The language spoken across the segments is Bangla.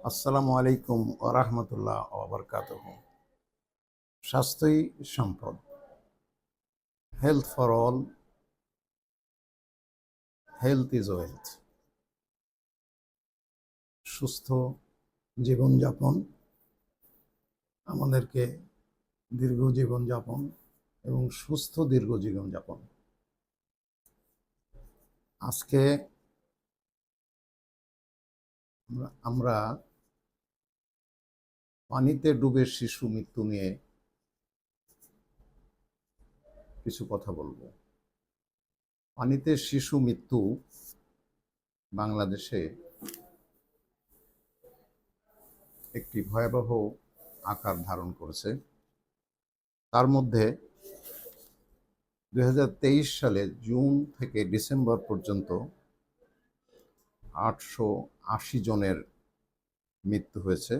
আসসালামু আলাইকুম ওয়া রাহমাতুল্লাহ ওয়া বারাকাতুহু। স্বাস্থ্যই সম্পদ। Health for all, health is wealth. সুস্থ জীবনযাপন আমাদেরকে দীর্ঘ জীবনযাপন এবং সুস্থ দীর্ঘ জীবনযাপন। আজকে আমরা পানিতে ডুবে শিশু মৃত্যু নিয়ে কিছু কথা বলবো। পানিতে শিশু মৃত্যু বাংলাদেশে একটি ভয়াবহ আকার ধারণ করেছে। তার মধ্যে 2023 সালে জুন থেকে ডিসেম্বর পর্যন্ত 880 জনের মৃত্যু হয়েছে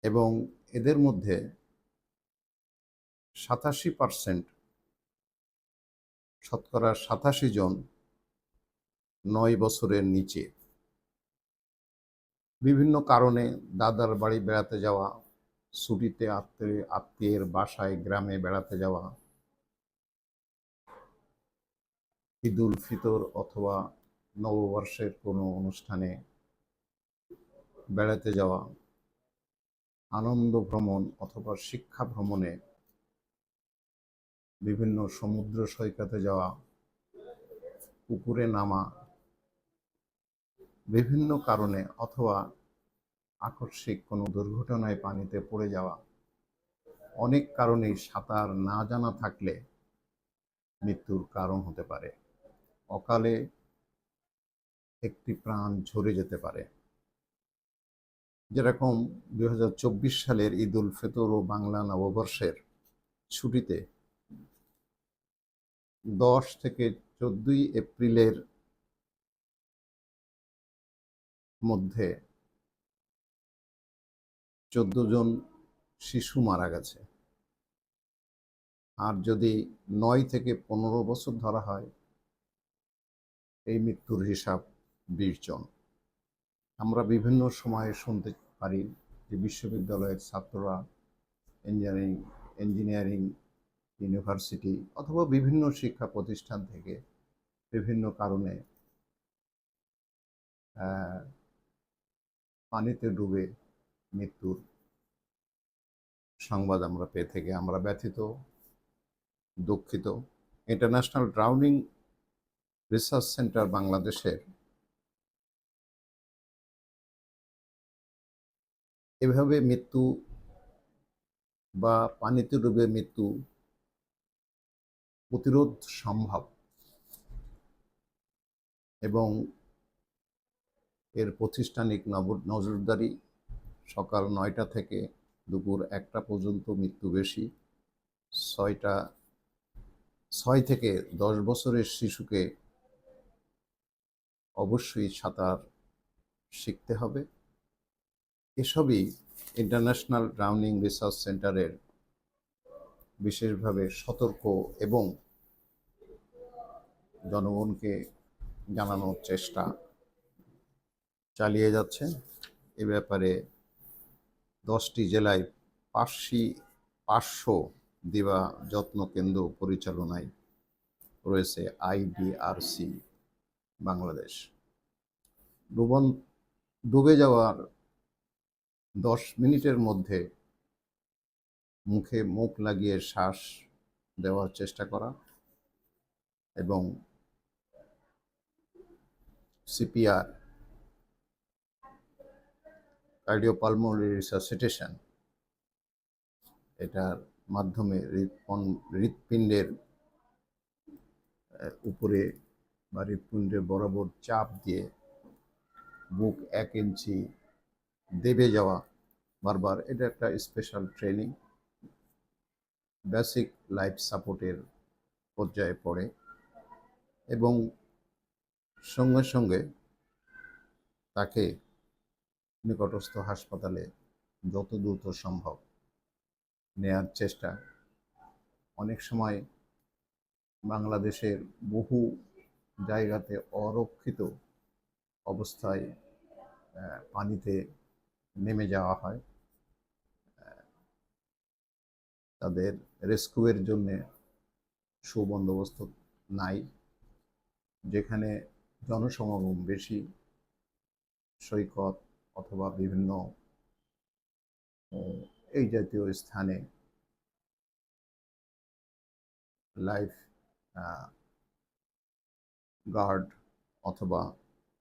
এবং এদের মধ্যে 87%, শতকরা 87 জন 9 বছরের নিচে। বিভিন্ন কারণে দাদার বাড়ি বেড়াতে যাওয়া, ছুটিতে আত্মীয়ের বাসায় গ্রামে বেড়াতে যাওয়া, ঈদুল ফিতর অথবা নববর্ষের কোনো অনুষ্ঠানে বেড়াতে যাওয়া, আনন্দ ভ্রমণ অথবা শিক্ষা ভ্রমণে বিভিন্ন সমুদ্র সৈকতে যাওয়া, পুকুরে নামা, বিভিন্ন কারণে অথবা আকস্মিক কোনো দুর্ঘটনায় পানিতে পড়ে যাওয়া, অনেক কারণেই সাঁতার না জানা থাকলে মৃত্যুর কারণ হতে পারে। অকালে একটি প্রাণ ঝরে যেতে পারে। যেরকম 2024 সালের ঈদুল ফিতর ও বাংলা নববর্ষের ছুটিতে 10 থেকে 14 এপ্রিলের মধ্যে 14 জন শিশু মারা গেছে। আর যদি 9 থেকে 15 বছর ধরা হয়, এই মৃত্যুর হিসাব 20 জন। আমরা বিভিন্ন সময়ে শুনতে পারি যে বিশ্ববিদ্যালয়ের ছাত্ররা ইঞ্জিনিয়ারিং ইউনিভার্সিটি অথবা বিভিন্ন শিক্ষা প্রতিষ্ঠান থেকে বিভিন্ন কারণে পানিতে ডুবে মৃত্যুর সংবাদ আমরা পেয়ে থেকে আমরা ব্যথিত, দুঃখিত। ইন্টারন্যাশনাল ড্রাউনিং রিসার্চ সেন্টার বাংলাদেশের এভাবে মৃত্যু বা পানিতে ডুবে মৃত্যু প্রতিরোধ সম্ভব এবং এর প্রাতিষ্ঠানিক নজরদারি সকাল 9টা থেকে দুপুর 1টা পর্যন্ত মৃত্যু বেশি। 6 থেকে 10 বছরের শিশুকে অবশ্যই সাঁতার শিখতে হবে। এসবই ইন্টারন্যাশনাল ড্রাউনিং রিসার্চ সেন্টারের বিশেষভাবে সতর্ক এবং জনগণকে জানানোর চেষ্টা চালিয়ে যাচ্ছে। এ ব্যাপারে 10টি জেলায় 500 দিবা যত্ন কেন্দ্র পরিচালনায় রয়েছে IDRC বাংলাদেশ। ডুবে যাওয়ার 10 মিনিটের মধ্যে মুখে মুখ লাগিয়ে শ্বাস দেওয়ার চেষ্টা করা এবং CPR, কার্ডিওপালমোনারি রিসাসিটেশন, এটার মাধ্যমে হৃৎপিণ্ডের উপরে বা হৃৎপিণ্ডের বরাবর চাপ দিয়ে বুক 1 ইঞ্চি দেবে যাওয়া বারবার। এটা একটা স্পেশাল ট্রেনিং, বেসিক লাইফ সাপোর্টের পর্যায়ে পড়ে এবং সঙ্গে সঙ্গে তাকে নিকটস্থ হাসপাতালে যত দ্রুত সম্ভব নেয়ার চেষ্টা। অনেক সময় বাংলাদেশের বহু জায়গাতে অরক্ষিত অবস্থায় পানিতে নেমে যাওয়া হয়। তাদের রেস্কিউয়ের জন্যে সুবন্দোবস্ত নাই। যেখানে জনসমাগম বেশি, সৈকত অথবা বিভিন্ন এই জাতীয় স্থানে লাইফ গার্ড অথবা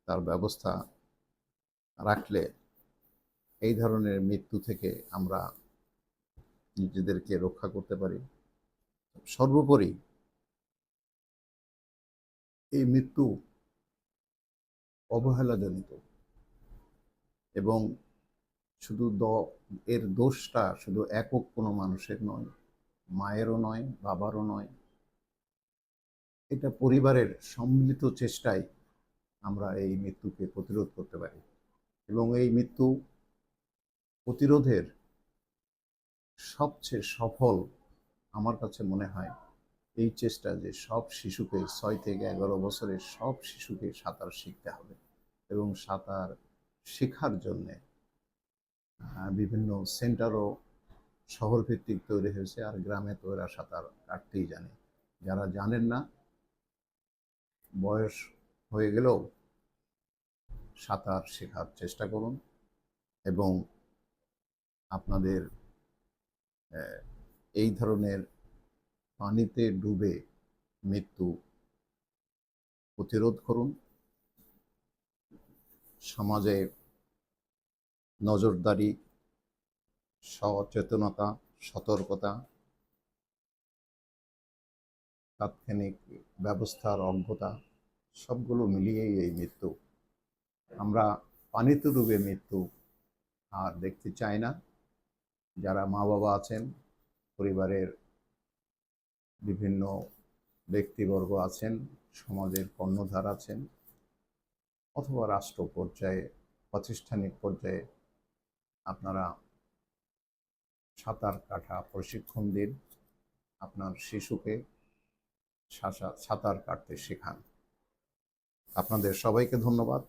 তার ব্যবস্থা রাখলে এই ধরনের মৃত্যু থেকে আমরা নিজেদেরকে রক্ষা করতে পারি। সর্বোপরি এই মৃত্যু অবহেলাজনিত এবং শুধু এর দোষটা শুধু একক কোনো মানুষের নয়, মায়েরও নয়, বাবারও নয়। এটা পরিবারের সম্মিলিত চেষ্টায় আমরা এই মৃত্যুকে প্রতিরোধ করতে পারি এবং এই মৃত্যু প্রতিরোধের সবচেয়ে সফল আমার কাছে মনে হয় এই চেষ্টা যে সব শিশুকে 6 থেকে 11 বছরের সব শিশুকে সাঁতার শিখতে হবে এবং সাঁতার শেখার জন্যে বিভিন্ন সেন্টারও শহরভিত্তিক তৈরি হয়েছে, আর গ্রামে তো এরা সাঁতার কাটতেই জানে। যারা জানেন না, বয়স হয়ে গেলেও সাঁতার শেখার চেষ্টা করুন এবং আপনাদের এই ধরনের পানিতে ডুবে মৃত্যু প্রতিরোধ করুন। সমাজে নজরদারি, সচেতনতা, সতর্কতা, তাৎক্ষণিক ব্যবস্থার অজ্ঞতা সবগুলো মিলিয়েই এই মৃত্যু। আমরা পানিতে ডুবে মৃত্যু আর দেখতে চাই না। যারা মা বাবা আছেন, পরিবারের বিভিন্ন ব্যক্তিবর্গ আছেন, সমাজের কর্ণধার আছেন, অথবা রাষ্ট্র পর্যায়ে, প্রাতিষ্ঠানিক পর্যায়ে আপনারা সাঁতার কাটা প্রশিক্ষণ দিন, আপনার শিশুকে সাঁতার কাটতে শেখান। আপনাদের সবাইকে ধন্যবাদ।